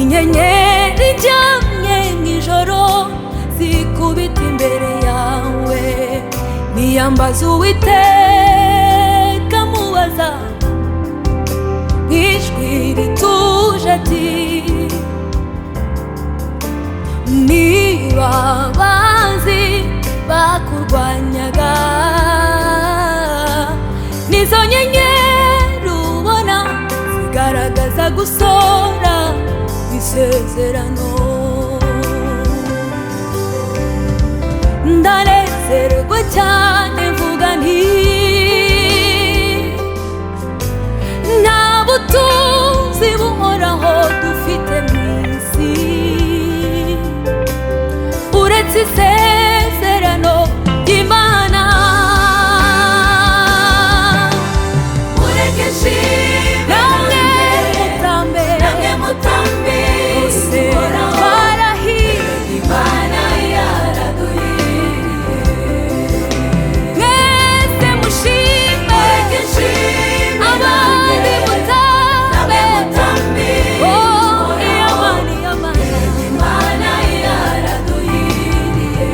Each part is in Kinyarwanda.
inyenyeri njyamye nk'ijoro zikubita imbere yawe, niyambaza Uwiteka mubaza nk'ijwi rituje ati niba abanzi bakurwanyaga nizo nyenyeri ubona zigaragaza gusora isezerano, ndanezerwa cyane mvuga nti nta butunzi buhoraho dufite mu isi uretse isezerano ry'Imana. Mureke nshime namwe mutambe bose barahiriye Imana yaraduhiriye, mwese mushime. Mureke nshime abandi mutambe oh iyamani Imana yaraduhiriye,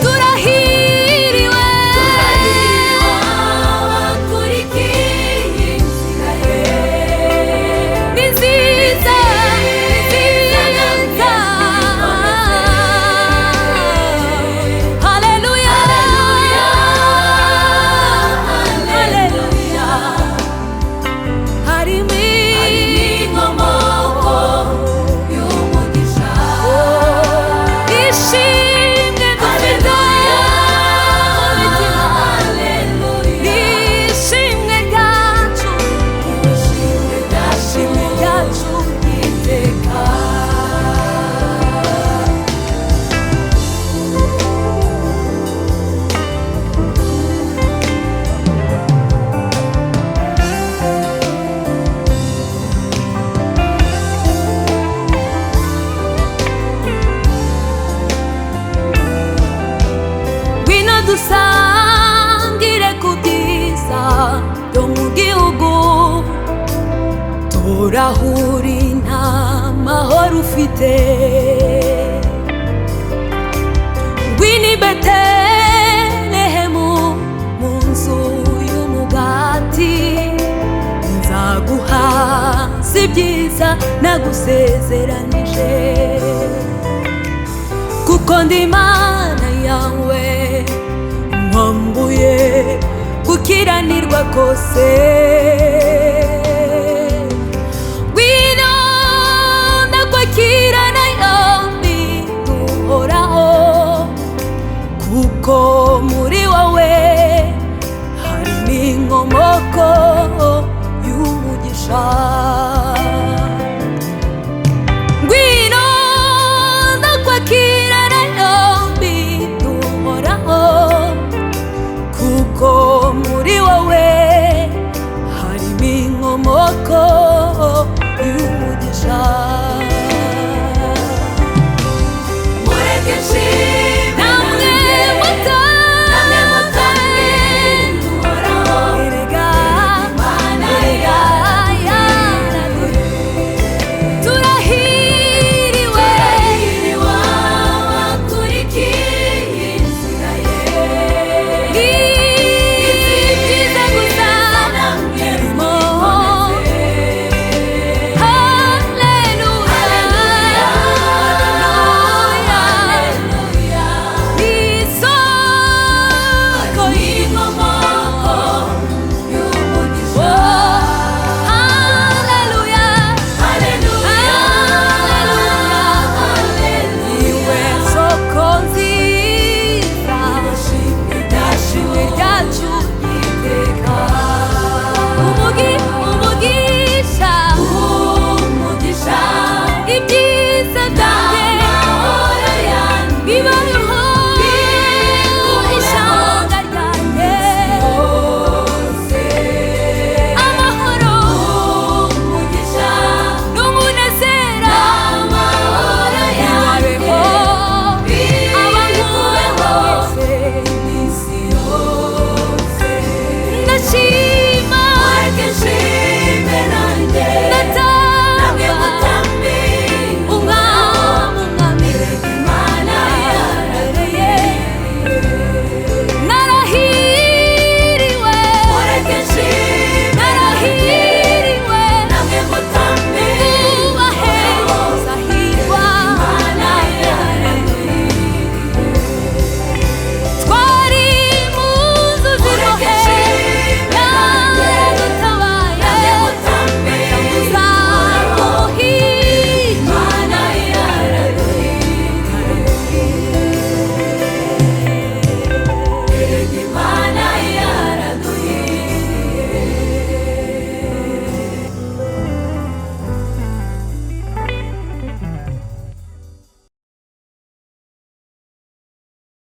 turahiriwe abakurikiye inzira ye ni nziza nziza. Haleluya haleluya, harimo inkomoko y'umugisha, ishimwe dufite ishimwe ryacu ishimwe ryacu iteka. Ngwino dusangire ku byiza byo mu gihugu, turahuri nta mahoro ufite. Ngwino i Betelehemu mu nzu y'umugati, nzaguha si byiza nagusezeranije, kuko ndi Imana yawe nkwambuye gukiranirwa kose.